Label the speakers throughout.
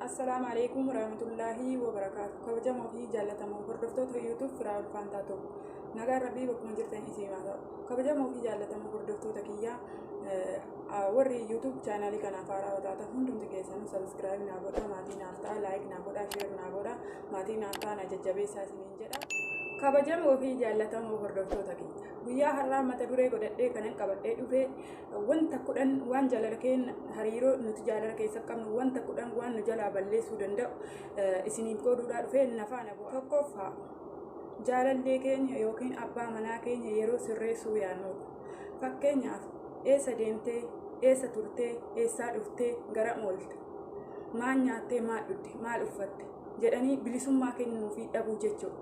Speaker 1: السلام عليكم ورحمة الله وبركاته. كوجمو في جالتمو بردفتو يوتيوب فراول فانتاتو نجار ربي بكون جرتين إسماء كوجمو في جالتمو بردفتو تكيا وري يوتيوب channel kana fara wadata hundum tigesan subscribe na goda mati nafta like na goda share na goda mati nafta na jajjabe sasinin jedha kabajamoo fi jaallatamoo hordoftoota keenya guyyaa har'aa mata duree godhadhee kanan qabadhee dhufe wanta kudhan waan jaalala keenya hariiroo nuti jaalala keessa qabnu wanta kudhan waan nu jalaa balleessuu danda'u isiniif qooduudhaa dhufe nafaana bu'a. Tokkoffaa jaalallee keenya yookiin abbaa manaa keenya yeroo sirreessuu yaannudha. Fakkeenyaaf eessa deemtee eessa turtee eessaa dhuftee gara oolte maal nyaattee maal dhugde maal uffatte jedhanii bilisummaa kennuu fi dhabuu jechuudha.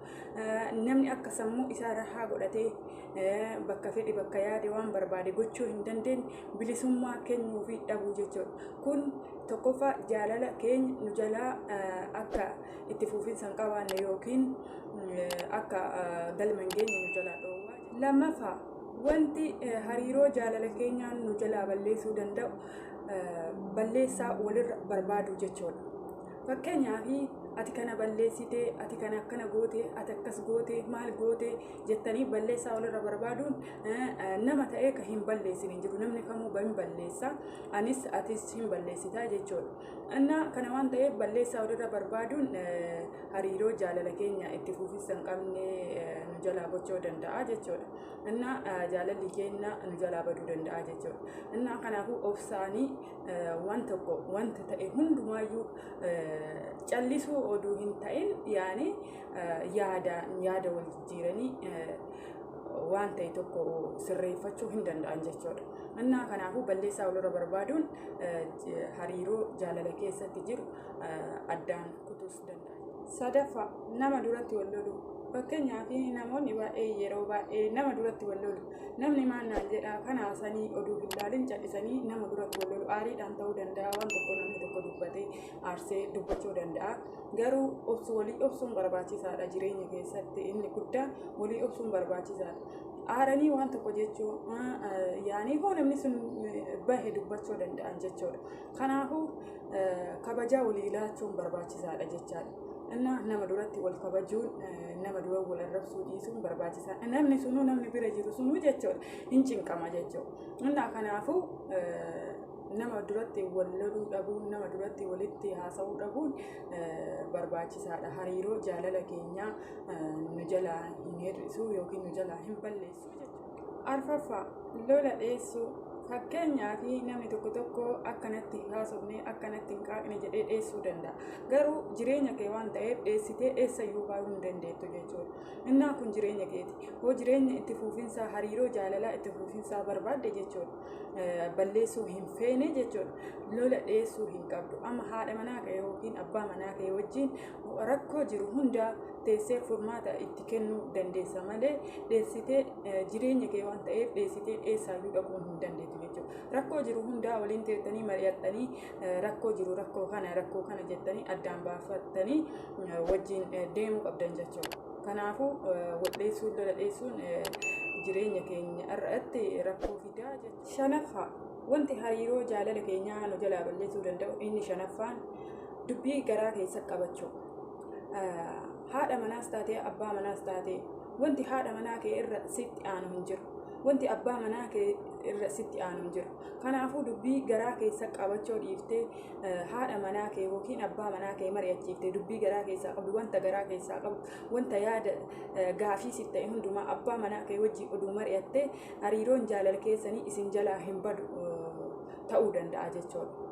Speaker 1: Namni akka sammuu isaa rahaa godhatee bakka fedhi bakka yaade waan barbaade gochuu hin dandeenye bilisummaa kennuu fi dhabuu jechuudha. Kun tokkoffaa jaalala keenya nu jalaa akka itti fufiinsa hin qabaanne yookiin akka galma hin geenye nu jalaa dhoowwaa. Lammaffaa wanti hariiroo jaalala keenyaan nu jalaa balleessuu danda'u balleessaa walirra barbaadu jechuudha. Fakkeenyaaf ati kana balleessitee ati kana akkana goote ati akkas goote maal goote jettanii balleessaa walirra barbaaduun nama ta'ee ka hin balleessin hin jiru. Namni kamuu hin balleessa anis atis hin balleessitaa jechuudha. Innaa kana waan ta'eef balleessaa walirra barbaaduun hariiroo jaalala keenya itti fufiinsa hin qabne nu jalaa gochuu danda'a jechuudha. Innaa jaalalli keenya nu jalaa baduu danda'a jechuudha. Innaa kanaafuu obsaanii waan tokko wanta ta'e hundumaayyuu callisuu oduu hin ta'in yaani yaada wal jijjiiranii waan ta'e tokko sirreeffachuu hin danda'an jechuudha. Innaa kanaafuu balleessaa walirra barbaaduun hariiroo jaalala keessatti jiru addaan kutuus danda'a. Sadaffaa nama duratti wal loluu. Fakkeenyaaf namoonni baay'ee yeroo baay'ee nama duratti wal lolu. Namni maal naan jedha kana sanii oduu hin laalin callisanii nama duratti wal lolu. Aariidhaan ta'uu danda'a, waan tokko namni tokko dubbatee aarsee dubbachuu danda'a. Garuu walii obsuun barbaachisaadha jireenya keessatti. Inni guddaan walii obsuun barbaachisaadha. Aaranii waan tokko jechuun yaani hoo namni sun bahe dubbachuu danda'an jechuudha. Kanaafuu kabajaa walii laachuun barbaachisaadha jechaadha. Nama duratti wal kabajuun nama dura wal arrabsuu dhiisuun barbaachisaadha. Namni sunuu namni bira jiru sunuu jechuudha hin cinqama jechuudha. Kanaafuu nama duratti wal loluu dhabuun nama duratti walitti haasa'uu dhabuun barbaachisaadha. Hariiroo jaalala keenyaa nu jalaa hin hir'isu yookiin nu jalaa hin balleessu jechuudha. Arfaffaa lola dheessuu. Fakkeenyaaf namni tokko akkanatti haasofnee akkanatti hin qaaqne jedhee dheessuu danda'a. Garuu jireenya kee waan ta'eef dheessitee eessayyuu baay'uu hin dandeettu jechuudha. Innaa kun jireenya keeti. Hoo jireenya itti fufiinsaa hariiroo jaalalaa itti fufiinsaa barbaadde jechuudha. Balleessuu hin feene jechuudha. Lola dheessuu hin qabdu. Amma haadha manaa kee yookiin abbaa manaa kee wajjin rakkoo jiru hundaa teessee furmaata itti kennuu dandeessa malee dheessitee jireenya kee waan ta'eef dheessitee eessaayyuu dhabuu hin dandeettu jechuudha. Rakkoo jiru hundaa waliin teessanii mari'attanii rakkoo jiru rakkoo kana jettanii addaan baafattanii wajjin deemuu qabdan jechuudha. Kanaafuu waldheessuun lola dheessuun jireenya keenya irratti rakkoo fidaa jechuudha. Shanaffaa wanti hariiroo jaalala keenyaa nu jalaa balleessuu danda'u inni shanaffaan dubbii garaa keessa qabachuu. Haadha manaas taatee abbaa manaas taatee wanti haadha manaa kee irra sitti aanu hin jiru. Wanti abbaa manaa kee irra sitti aanu hin jiru. Kanaafuu dubbii garaa keessa qabachuu dhiiftee haadha manaa kee yookiin abbaa manaa kee mari'achiiftee dubbii garaa keessaa qabdu wanta garaa keessaa qabdu wanta yaada gaafii sitti ta'e hundumaa abbaa manaa kee wajjin oduu mari'attee hariiroon jaalala keessanii isin jalaa hin badu ta'uu danda'a jechuudha.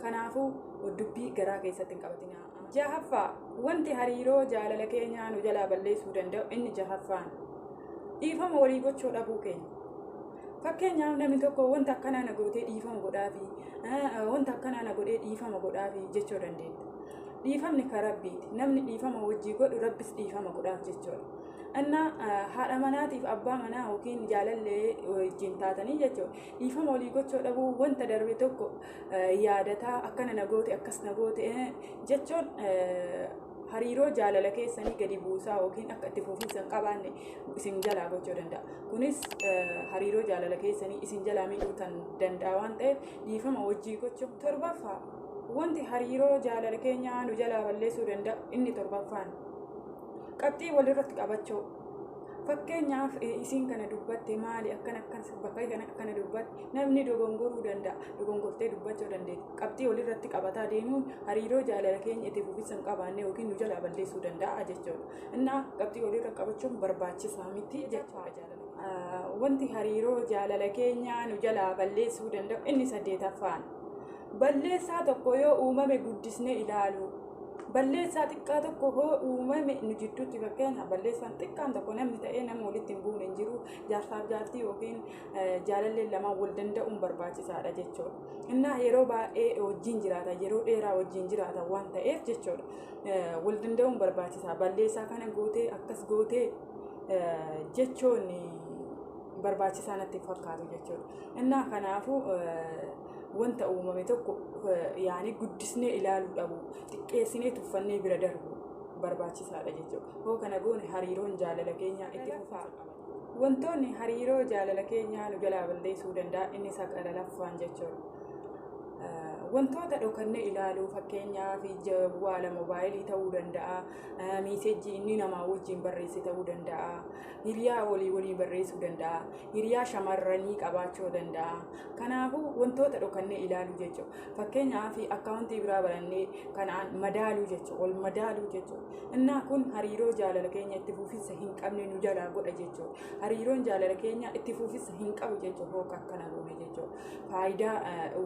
Speaker 1: Kanaafuu dubbii garaa keessatti hin qabatinaa. Jahaffaa wanti hariiroo jaalala keenyaa nu jalaa balleessuu danda'u inni jahaffaan dhiifama walii gochuu dhabuu keenya. Fakkeenyaaf namni tokko wanta akkanaa na gootee dhiifama godhaafi wanta akkanaa na godhee dhiifama godhaafi jechuu dandeetta. Dhiifamni kan rabbiiti. Namni dhiifama wajjii godhu rabbis dhiifama godhaaf jechuudha. Haadha manaatiif abbaa manaa yookiin jaalallee wajjin taatanii jechuudha. Dhiifama walii gochuu dhabuu wanta darbe tokko yaadataa akkana na goote akkas na goote jechuun hariiroo jaalala keessanii gadi buusaa yookiin akka itti fufiinsa hin qabaanne isin jalaa gochuu danda'a. Kunis hariiroo jaalala keessanii isin jalaa miidhuu kan danda'a waan ta'eef dhiifama wajjii gochuun. Torbaffaa wanti hariiroo jaalala keenyaa nu jalaa balleessuu danda'u inni torbaffaan qabxii walirratti qabachuu. Fakkeenyaaf isiin kana dubbatte maali akkana bakka kana dubbatte namni dogongoruu danda'a, dogongortee dubbachuu dandeetti. Qabxii walirratti qabataa deemuun hariiroo jaalala keenya itti fufiinsa hin qabaanne yookiin nu jalaa balleessuu danda'a jechuudha. Innaa qabxii walirra qabachuun barbaachisaa miti jechuudha. Wanti hariiroo jaalala keenyaa nu jalaa balleessuu danda'u inni 8ffaan balleessaa tokko yoo uumame guddisnee ilaalu. Balleessaa xiqqaa tokko hoo uumame nu jidduutti fakkeenyaaf balleessaan xiqqaan tokko namni ta'ee nama walitti hin buune hin jiru, jaarsaaf jaartii yookiin jaalalleen lamaan wal danda'uun barbaachisaadha jechuudha. Innaa yeroo baay'ee wajjin jiraata, yeroo dheeraa wajjin jiraata waan ta'eef jechuudha. Wal danda'uun barbaachisaa. Balleessaa kana gootee akkas gootee jechuun barbaachisaa natti fakkaatu jechuudha. Innaa kanaafuu wanta uumame tokko yaani guddisnee ilaaluu dhabu, xiqqeessinee tuffannee bira darbu barbaachisaadha jechuudha. Hoo kana goone hariiroon jaalala keenyaa itti fufaa. Wantoonni hariiroo jaalala keenyaa nu jalaa balleessuu danda'a inni 9ffaan jechuudha. Wantoota dhokannee ilaaluu fakkeenyaaf jawwaala moobaayilii ta'uu danda'a, miiseejii inni namaa wajjin barreesse ta'uu danda'a, hiriyaa walii barreessuu danda'a, hiriyaa shamarranii qabaachuu danda'a. Kanaafuu wantoota dhokannee ilaaluu jechuudha. Fakkeenyaaf akkaawuntii biraa barannee kanaan madaaluu jechuudha, wal madaaluu jechuudha. Innaa kun hariiroo jaalala keenya itti fufiinsa hin qabne nu jalaa godha jechuudha. Hariiroon jaalala keenya itti fufiinsa hin qabu jechuudha hoo akkana goone jechuudha. Faayidaa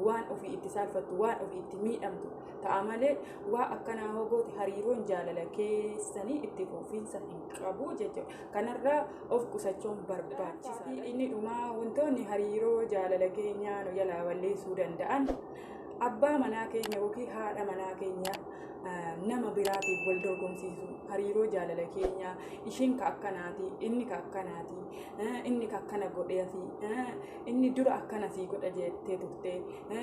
Speaker 1: waan ofii itti saalfattu, waan ofii itti miidhamtu ta'a malee waa akkanaa hoo goote hariiroon jaalala keessanii itti fufiinsa hin qabu jechuudha. Kanarraa of qusachuun barbaachisaadha. Inni dhumaa wantoonni hariiroo jaalala keenyaa nu jalaa balleessuu danda'an abbaa manaa keenya yookiin haadha manaa keenya nama biraatiif wal dorgomsiisu. Hariiroo jaalala keenyaa ishiin ka akkanaati, inni ka akkanaati, inni ka akkana godheefi, inni dura akkana sii godha jettee turte,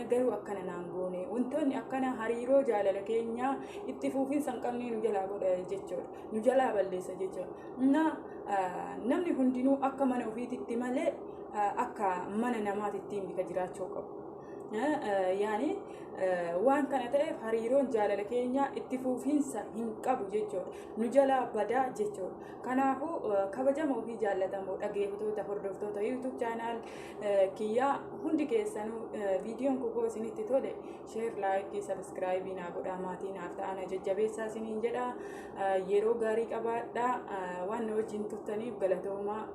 Speaker 1: garuu akkana naan goone. Wantoonni akkana hariiroo jaalala keenyaa itti fufiinsa hin qabne nu jalaa godha jechuudha. Nu jalaa balleessa jechuudha. Namni hundinuu akka mana ofiititti malee akka mana namaatitti bika jiraachuu qabu. Yaani waan kana ta'eef hariiroon jaalala keenyaa itti fufiinsa hin qabu jechuudha. Nu jalaa badaa jechuudha. Kanaafuu kabajamoo fi jaallatamoo dhaggeeffattoota hordoftoota YouTube channel kiyyaa hundi keessanuu viidiyoon koo isinitti tole share, like, subscribe naa godhaa, maatii naaf ta'an jajjabeessaa isiniin jedha. Yeroo gaarii qabaadhaa. Waan na wajjin turtaniif galatoomaa.